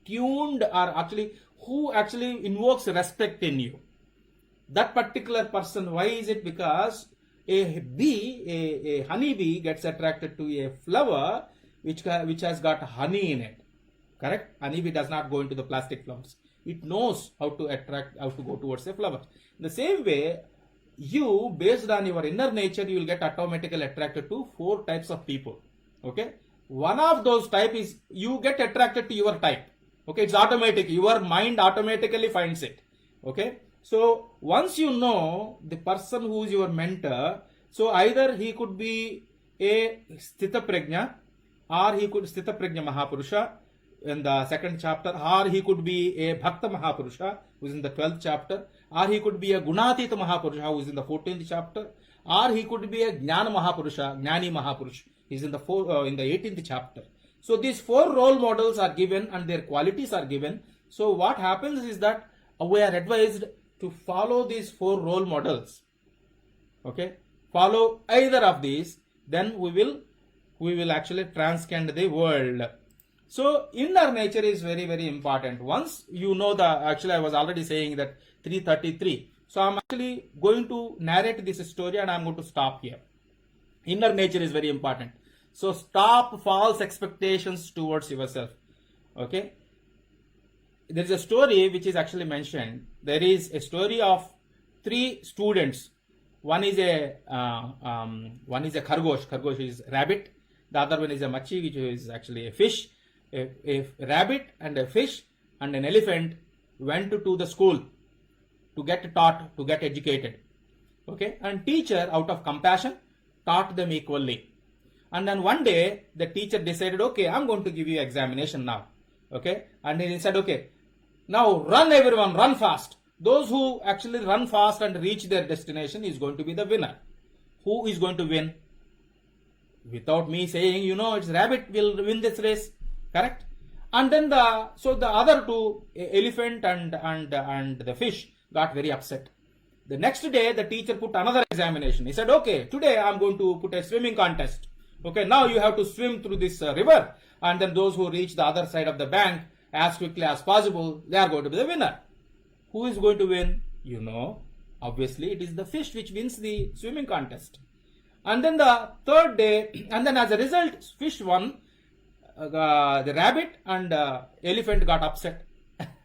tuned, or actually who actually invokes respect in you. That particular person. Why is it? Because a honeybee gets attracted to a flower which has got honey in it. Correct? Honeybee does not go into the plastic flowers. It knows how to go towards a flower. In the same way, you, based on your inner nature, you will get automatically attracted to 4 types of people. Okay? One of those type is you get attracted to your type. Okay? It's automatic. Your mind automatically finds it. Okay? So once you know the person who is your mentor, so either he could be a Sthita Prajna, or he could Sthita Prajna Mahapurusha in the 2nd chapter, or he could be a Bhakta Mahapurusha who is in the 12th chapter, or he could be a Gunatita Mahapurusha who is in the 14th chapter, or he could be a Jnana Mahapurusha, Jnani Mahapurusha, he is in the 18th chapter. So these 4 role models are given and their qualities are given. So what happens is that we are advised to follow these 4 role models. Okay, follow either of these, then we will actually transcend the world. So inner nature is very, very important. Once you know actually I was already saying that 333. So I'm actually going to narrate this story and I'm going to stop here. Inner nature is very important. So stop false expectations towards yourself. Okay. There is a story which is actually mentioned. There is a story of 3 students. One is a khargosh. Khargosh is rabbit. The other one is a machi, which is actually a fish. A rabbit and a fish and an elephant went to the school to get taught, to get educated. Okay, and teacher, out of compassion, taught them equally. And then one day the teacher decided, okay, I'm going to give you examination now. Okay, and he said, okay, now run everyone, run fast. Those who actually run fast and reach their destination is going to be the winner. Who is going to win? Without me saying, it's rabbit will win this race. Correct? And then the other two, elephant and the fish, got very upset. The next day, the teacher put another examination. He said, okay, today I'm going to put a swimming contest. Okay, now you have to swim through this river, and then those who reach the other side of the bank as quickly as possible, they are going to be the winner. Who is going to win? You know, obviously it is the fish which wins the swimming contest. And then the third day, and then as a result, fish won. The rabbit and elephant got upset.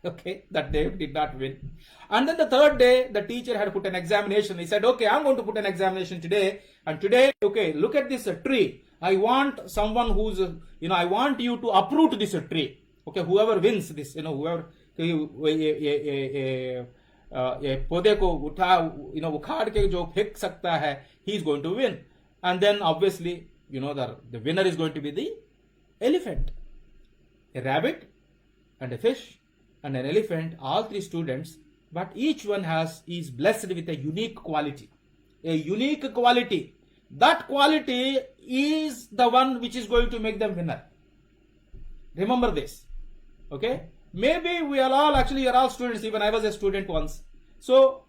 Okay, that they did not win. And then the third day, the teacher had put an examination. He said, okay, I'm going to put an examination today. And today, okay, look at this tree. I want someone who's, I want you to uproot this tree. Okay, whoever wins this, whoever, पौधे को उखाड़ के जो फेंक सकता है, he is going to win. And then obviously, the winner is going to be the elephant. A rabbit and a fish and an elephant, all three students, but each one is blessed with a unique quality. A unique quality. That quality is the one which is going to make them winner. Remember this. Okay? Maybe we are all, actually you're all students, even I was a student once. So,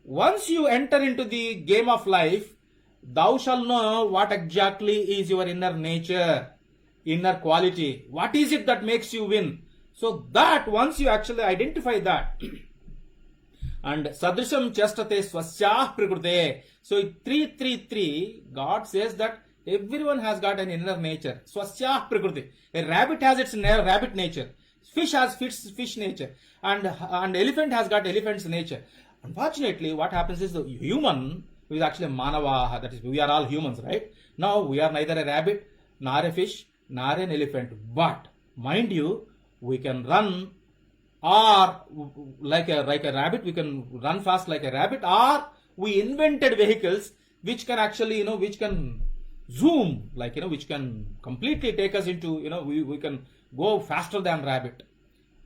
once you enter into the game of life, thou shalt know what exactly is your inner nature, inner quality. What is it that makes you win? So that once you actually identify that, and sadrisham chestate swasyah prakrute. So 333, God says that everyone has got an inner nature. Swasyah prakrute. A rabbit has its rabbit nature. Fish has fish nature. And elephant has got elephant's nature. Unfortunately, what happens is the human, who is actually manava, that is, we are all humans, right? Now we are neither a rabbit, nor a fish, nor an elephant. But mind you, we can run or like a rabbit, we can run fast like a rabbit, or we invented vehicles which can actually, which can zoom, which can completely take us into, we can go faster than rabbit.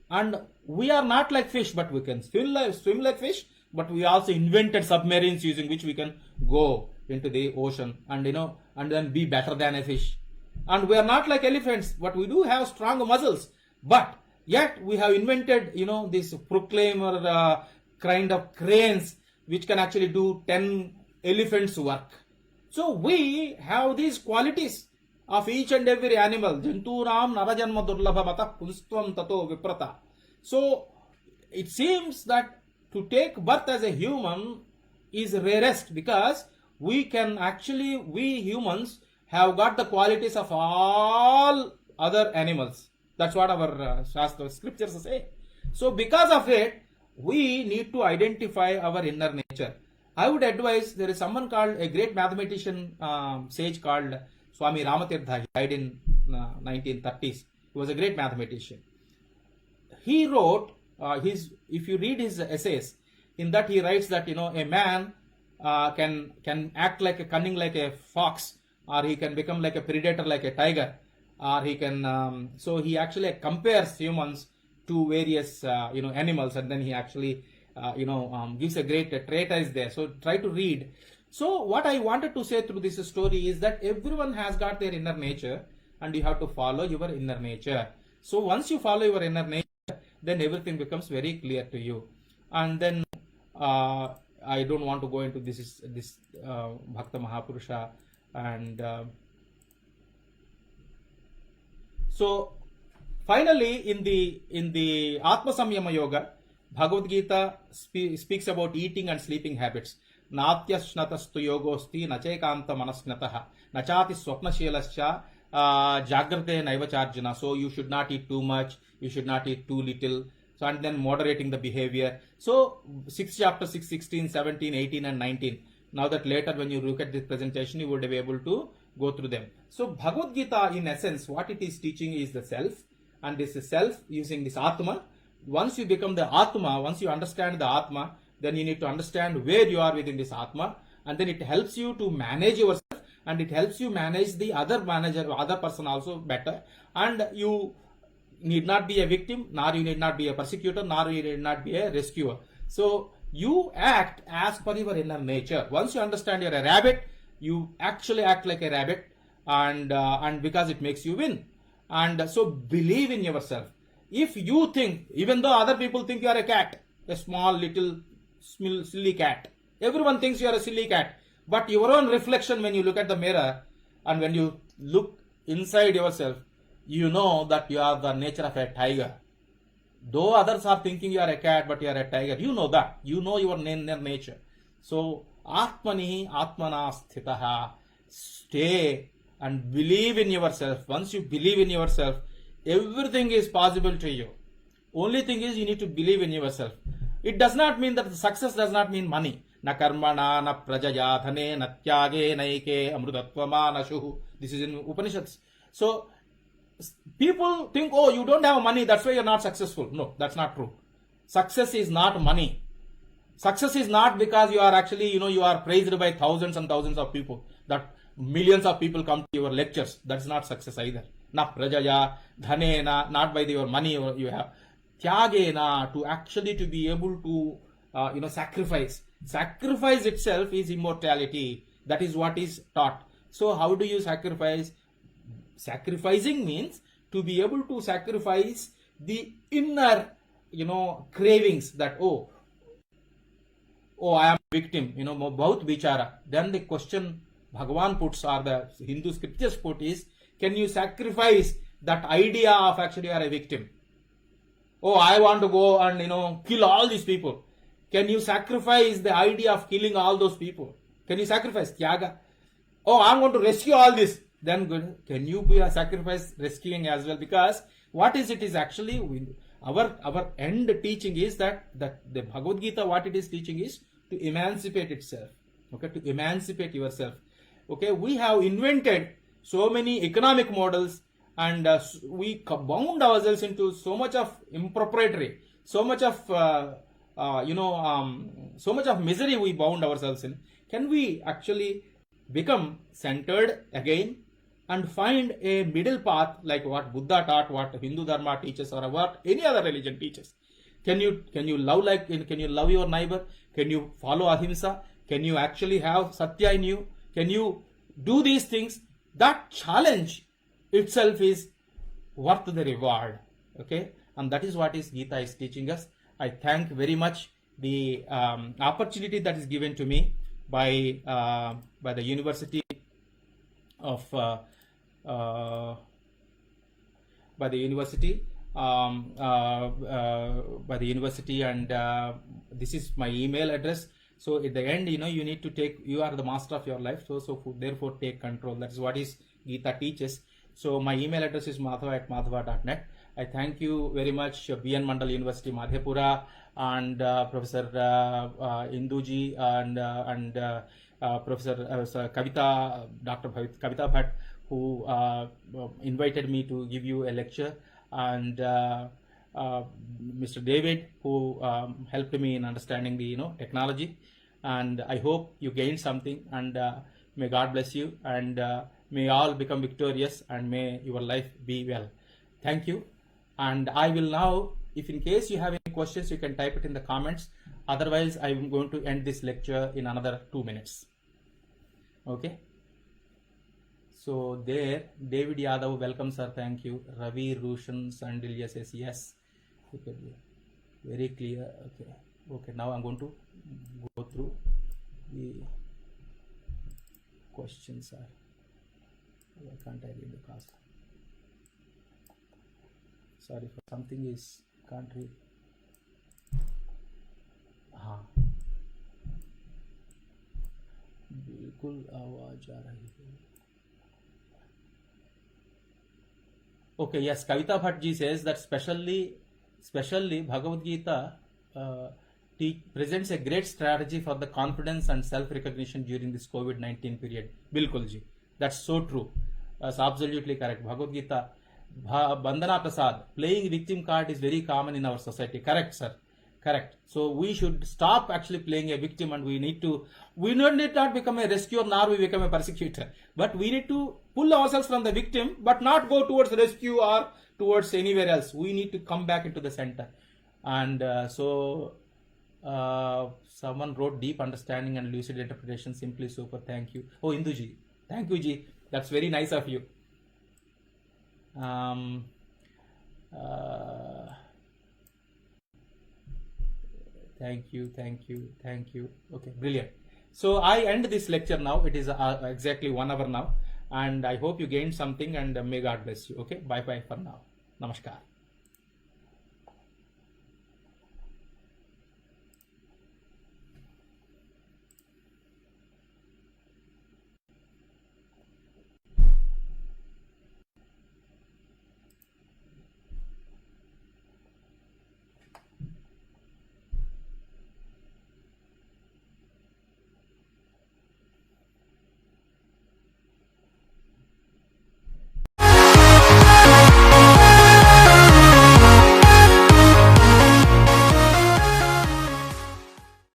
And we are not like fish, but we can swim like fish, but we also invented submarines using which we can go into the ocean and, and then be better than a fish. And we are not like elephants, but we do have strong muscles. But yet we have invented, this proclaimer kind of cranes which can actually do 10 elephants' work. So we have these qualities of each and every animal. Janturam narajanma durlabhamata punstvam tato viprata. So it seems that to take birth as a human is rarest, because we humans have got the qualities of all other animals. That's what our scriptures say. So because of it, we need to identify our inner nature. I would advise, there is someone called, a great mathematician, sage called Swami Ramatirtha. He died in 1930s. He was a great mathematician. He wrote, if you read his essays, in that he writes that, a man can act cunning like a fox, or he can become like a predator like a tiger, or he can, so he actually compares humans to various, animals, and then he actually, gives a great treatise there. So try to read. So what I wanted to say through this story is that everyone has got their inner nature, and you have to follow your inner nature. So once you follow your inner nature, then everything becomes very clear to you. And then I don't want to go into this Bhakta Mahapurusha, and so finally in the Atma Samyama Yoga, Bhagwat Geeta speaks about eating and sleeping habits. Natya snatastu yogosti nachekanta manasnataha nachati swapnashilascha jagrate naivacharjana. So you should not eat too much, you should not eat too little. So, and then moderating the behavior. So 6 chapter 6, 16, 17, 18 and 19. Now that later when you look at this presentation, you would be able to go through them. So Bhagwat Geeta, in essence, what it is teaching is the self, and this is self using this Atma. Once you become the Atma, once you understand the Atma, then you need to understand where you are within this Atma, and then it helps you to manage yourself, and it helps you manage the other person also better. And you need not be a victim, nor you need not be a persecutor, nor you need not be a rescuer. So you act as per your inner nature. Once you understand you're a rabbit, you actually act like a rabbit, and because it makes you win. And so believe in yourself. if you think, even though other people think you are a cat, a small little silly cat, everyone thinks you are a silly cat, but your own reflection when you look at the mirror and when you look inside yourself, you know that you are the nature of a tiger. Though others are thinking you are a cat, but you are a tiger, you know that. You know your nature. So, Atmani Atmana Sthitaha. Stay and believe in yourself. Once you believe in yourself, everything is possible to you. Only thing is you need to believe in yourself. It does not mean that success does not mean money. Na karmana na prajaya dhane na tyage naike amrutatva na shuhu. This is in Upanishads. So, people think, oh, you don't have money, that's why you're not successful. No, that's not true. Success is not money. Success is not because you are actually, you are praised by thousands and thousands of people, that millions of people come to your lectures. That's not success either. Na prajaya, dhanena, not by your money you have. Tyagena, to actually to be able to, sacrifice. Sacrifice itself is immortality. That is what is taught. So how do you sacrifice? Sacrificing means to be able to sacrifice the inner, cravings that, oh, I am a victim, bahut bichara. Then the question Bhagavan puts, or the Hindu scriptures put, is, can you sacrifice that idea of actually you are a victim? Oh, I want to go and, kill all these people. Can you sacrifice the idea of killing all those people? Can you sacrifice Tyaga? Oh, I'm going to rescue all this. Then good. Can you be a sacrifice rescuing as well? Because what is it is actually, our end teaching is that the Bhagavad Gita, what it is teaching is to emancipate itself. Okay, to emancipate yourself. Okay, we have invented so many economic models, and we bound ourselves into so much of impropriety, so much of so much of misery we bound ourselves in. Can we actually become centered again and find a middle path, like what Buddha taught, what Hindu Dharma teaches, or what any other religion teaches? Can you love can you love your neighbor? Can you follow ahimsa? Can you actually have satya in you? Can you do these things? That challenge itself is worth the reward. Okay, and that is what is Gita is teaching us. I thank very much the opportunity that is given to me by the University of by the university and this is my email address. So at the end, you need to take, you are the master of your life, so therefore take control. That is what is Gita teaches. So my email address is madhava@madhava.net. I thank you very much, BN Mandal University Madhepura, and Professor Induji and Professor Kavita, Dr. Kavita Bhatt, who invited me to give you a lecture, and Mr. David, who helped me in understanding the technology. And I hope you gained something, and may God bless you, and may all become victorious, and may your life be well. Thank you. And I will now, if in case you have any questions, you can type it in the comments. Otherwise, I am going to end this lecture in another 2 minutes. Okay. So there, David Yadav, welcome sir, thank you. Ravi Rushan Sandilya says yes. Okay, very clear. Okay. Okay, now I'm going to go through the questions. Why can't I read the class? Sorry for something is can't read. हाँ बिल्कुल आवाज आ रही है. Okay, yes, Kavita Bhatt ji says that specially Bhagavad Gita presents a great strategy for the confidence and self-recognition during this COVID-19 period. Bilkul ji, that's so true. That's absolutely correct. Bhagavad Gita, Bandana Prasad, playing victim card is very common in our society. Correct, sir. Correct. So we should stop actually playing a victim, and we need not become a rescuer, nor we become a persecutor. But we need to pull ourselves from the victim, but not go towards rescue or towards anywhere else. We need to come back into the center. And someone wrote deep understanding and lucid interpretation, simply super. Thank you. Oh, Induji. Thank you, Ji. That's very nice of you. Thank you. Okay, brilliant. So I end this lecture now. It is exactly 1 hour now, and I hope you gained something, and may God bless you. Okay, bye for now. Namaskar.